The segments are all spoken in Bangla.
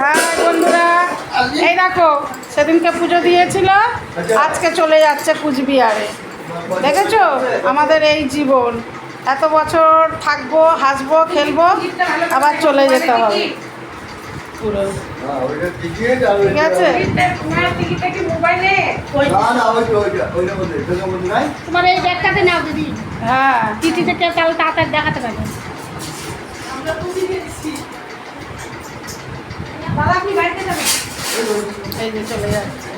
হ্যাঁ বন্ধুরা, এই দেখো সেদিনকে পুজো দিয়েছিল, আজকে চলে যাচ্ছে কুচবিহারে। দেখেছো আমাদের এই জীবন, এত বছর থাকবো, হাসবো, খেলবো, আবার চলে যেতে হবে পুরো। ঠিক আছে, তোমার এই ব্যাগটাতে নাও দিদি। হ্যাঁ টিটি থেকে তাহলে তাড়াতাড়ি দেখাতে পারবে। এই যে চলে যাচ্ছে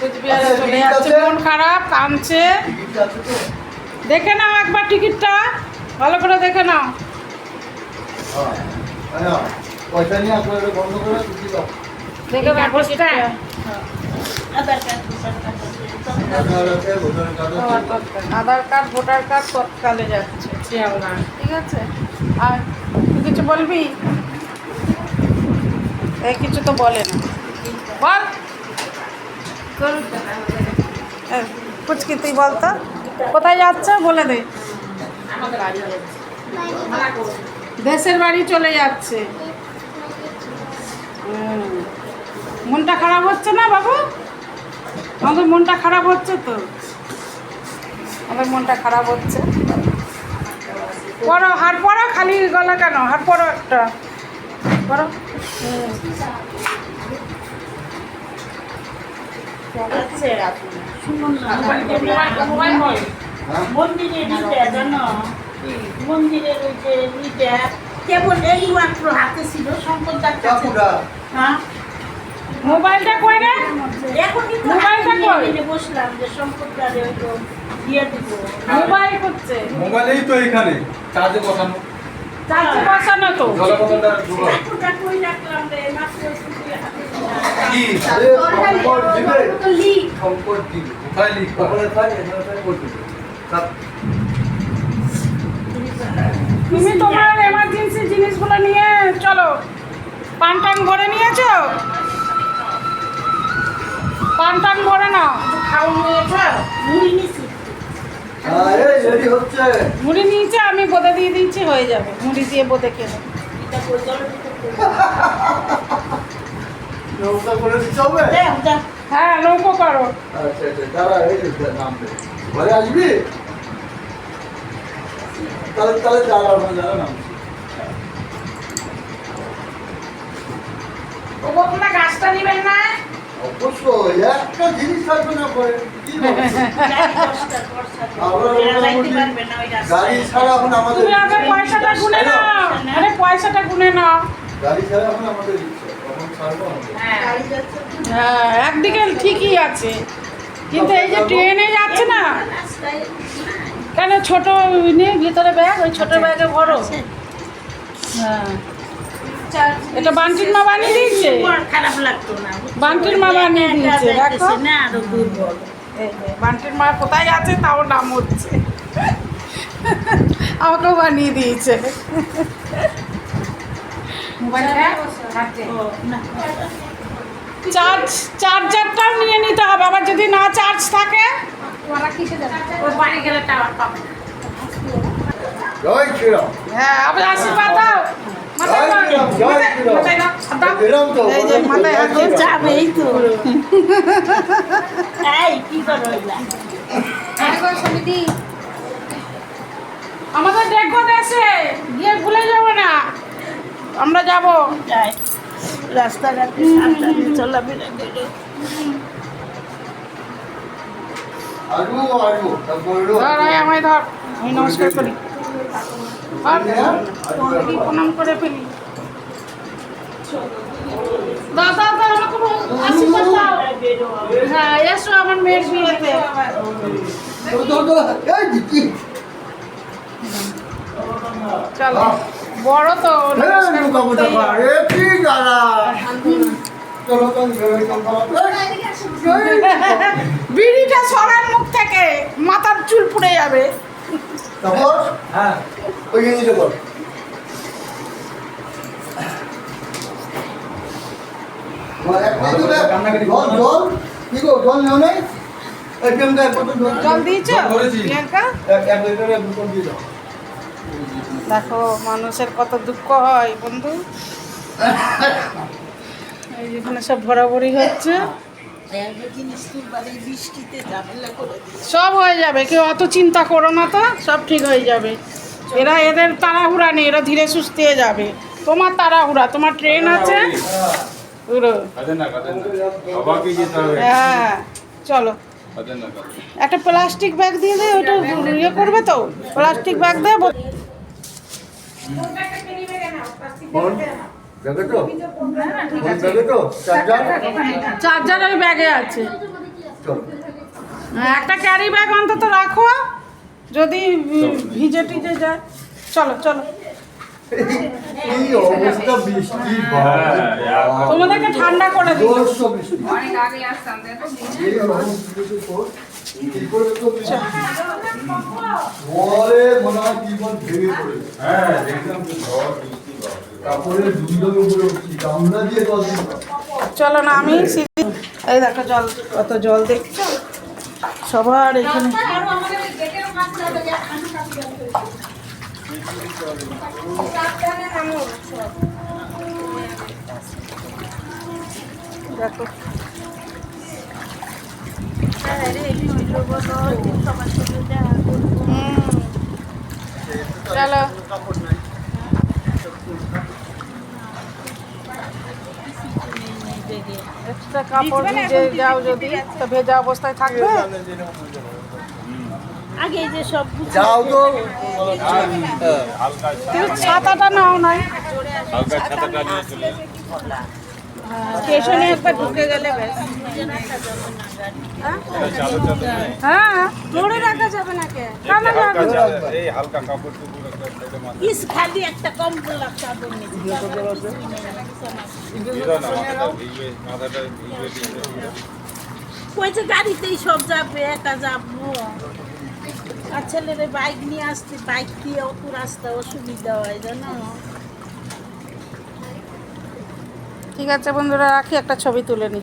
কুচবিহারে, চলে যাচ্ছে। মন খারাপ, কাঁদছে। দেখে নাও একবার টিকিটটা, ভালো করে দেখে নাও। পয়সা নিয়ে আপনারা বন্ধ করে দেখে নাও টিকিটটা। আধার কার্ড, ভোটার কার্ড তৎকালে যাচ্ছে শিয়ালদা। ঠিক আছে, আর তুই কিছু বলবি? এই কিছু তো বলে না, বল। কুচকি তুই বলতো কোথায় যাচ্ছে, বলে দে। দেশের বাড়ি চলে যাচ্ছে। মনটা খারাপ হচ্ছে না বাবু? আমাদের মনটা খারাপ হচ্ছে তো, আমাদের মনটা খারাপ হচ্ছে। পড়ো, হার পড়ো, খালি গলা কেন, হার পড়ো একটা পড়ো। মন্দিরের ইটা জানো, মন্দিরের ওই যে ইটা কেবল এই মাত্র হাতে ছিল শঙ্করদার কাছে। হ্যাঁ, মোবাইলটা কই রে? এখন কিন্তু মোবাইলটা কই? বসলাম যে শঙ্করদারে ওই তো দিয়ে দিব। মোবাইল করছে, মোবাইলেই তো এখানে চার্জে বসানো, চার্জে বসানো তো। জলের বোতলটা ঢুকাও। ঠাকুরটা কই রাখলাম রে, মাত্র শুধু হাতে কি আরে শঙ্কর দিবে, লিক সম্পদ দিবে, কোথায় লিখ কখনো খাই এখানে করতে সব। তুমি তোমার এমার্জেন্সি জিনিসগুলো নিয়ে চলো। পান টান ভরে নিয়েছো? পান টান ভরে নাও। খাওয়া নিয়েছো? মুড়ি নিছি। আরে রেডি হচ্ছে, মুড়ি নিয়েছে, আমি বোঁদে দিয়ে দিচ্ছি, হয়ে যাবে। মুড়ি দিয়ে বোঁদে খেলে। এটা কই জলের ভিতর কই ব্যবস্থা করে দিতে হবে। দে যা। হ্যাঁ, নৌকো করো। আচ্ছা আচ্ছা, দাঁড়া, এই যে নাম দে, ঘরে আসবি তাহলে তাহলে দাঁড়া, দাঁড়া নাম। ও বকুনা গাছটা নিবেন না? অবশ্যই একটা জিনিস থাকবে না পরে কি বলবো? গাড়ি দশটা বর্ষা আমরা এরা যাইতে মোটামুটি পারবে না ওই গাড়ি রাস্তায়। ছাড়া এখন আমাদের তুমি আগে পয়সাটা গুনে নাও। আরে পয়সাটা গুনে নাও। গাড়ি ছাড়া এখন আমাদের ইচ্ছা তখন ছাড়বো আমাদের। হ্যাঁ গাড়ি যাচ্ছে তো। হ্যাঁ, একদিকে ঠিকই আছে, কিন্তু এই যে ট্রেনে যাচ্ছে না রাস্তায় কেন, ছোট নিয়ে ভিতরে ব্যাগ, ওই ছোট ব্যাগে ভরো। হ্যাঁ, এটা বান্টির মা বানিয়ে দিয়েছে। খারাপ লাগতো না। বান্টির মা বানিয়ে দিয়েছে, দেখো। না আরো দুর্বল। এই যে বান্টির মা কোথায় আছে তাও নাম হচ্ছে, আমাকেও বানিয়ে দিয়েছে। চার্জারটাও নিয়ে নিতে হবে, আবার যদি না চার্জ থাকে ওর বাড়ি গেলে টাওয়ার পাবে না। জয় শ্রীরাম। হ্যাঁ, আবার আশীর্বাদ দাও। মাথায় দাও, জয় মাথায় শ্রীরাম। মাথায় দাও, হাত দাও। দিলাম তো, এই যে মাথায় হাত ও দাও। যাবে এই তো। এই কি করো এগুলা? আমাদের দেখবো দেশে গিয়ে ভুলে যাবো না, আমরা যাব। যাই রাস্তাঘাটে সাবধানে চলাফেরা করো। আসবো আসবো তারপরে ধর, আয় আমায় ধর, আমি নমস্কার করি। আর তোমাকে প্রণাম করে ফেলি। দাদা দাদা আমাকে আশীর্বাদ দাও। বেরো। হ্যাঁ, এসো আমার মেয়ের বিয়েতে। এই দিদি চলো, বড় তো নমস্কার করতেই হবে। বিড়িটা সরার মুখ থেকে, মাথার চুল পুড়ে যাবে। হ্যাঁ ওই জিনিসটা বল। জল জল কি গো, জল নেও নাই? জল দিয়েছো প্রিয়াঙ্কা? এক লিটারের বোতল দিয়ে দাও। দেখো মানুষের কত দুঃখ হয় বন্ধু। এই যেখানে সব ভরাভরি হচ্ছে, জিনিস তুলবার এই বৃষ্টিতে ঝামেলা করে দিই। সব হয়ে যাবে, কেউ অত চিন্তা করো না তো, সব ঠিক হয়ে যাবে। এদের তাড়াহুড়া নেই, এরা ধীরে সুস্থে যাবে। তোমার তাড়াহুড়া, তোমার ট্রেন আছে পুরো। হ্যাঁ চলো, একটা প্লাস্টিক ব্যাগ দিয়ে দে, ওটা ইয়ে করবে তো, প্লাস্টিক ব্যাগ দে। ফোন যাবে তো? ফোন যাবে তো? চার্জার? চার্জার ওই ব্যাগে আছে। চলো। হ্যাঁ, একটা ক্যারি ব্যাগ অন্তত রাখো, যদি ভিজে টিজে যায়। চলো চলো, এই অবস্থা বৃষ্টি বাবা। তোমাদেরকে ঠান্ডা করে দিই। জোরসো বৃষ্টি। এই অবস্থার উপর কি করে তো বৃষ্টি? ঝড়ে মনে হয় কি বল ভেঙে পড়েছে। তারপরে দুধের উপরে উঠছি, গামলা দিয়ে জল দিলাম। চলো না, আমি সিঁড়ি, এই দেখো জল, কত জল দেখছো সবার এখানে। দেখো চলো, এক্সট্রা কাপড় ভিজে যাও যদি, তো ভেজা অবস্থায় থাকবে। আগে এই যে সব যাও তো। কিন্তু ছাতাটা নাও নাই, স্টেশনে একবার ঢুকে গেলে ব্যাস। হ্যাঁ, ধরে রাখা যাবে না কে? কেন যাবে? ইস খালি একটা কম্বল চাদর নিয়ে কইছে গাড়িতেই সব যাবে, একা যাবো। আর ছেলেরে বাইক নিয়ে আসতে, বাইক দিয়ে অত রাস্তা অসুবিধা হয় জানো। ঠিক আছে বন্ধুরা, রাখি, একটা ছবি তুলে নিই।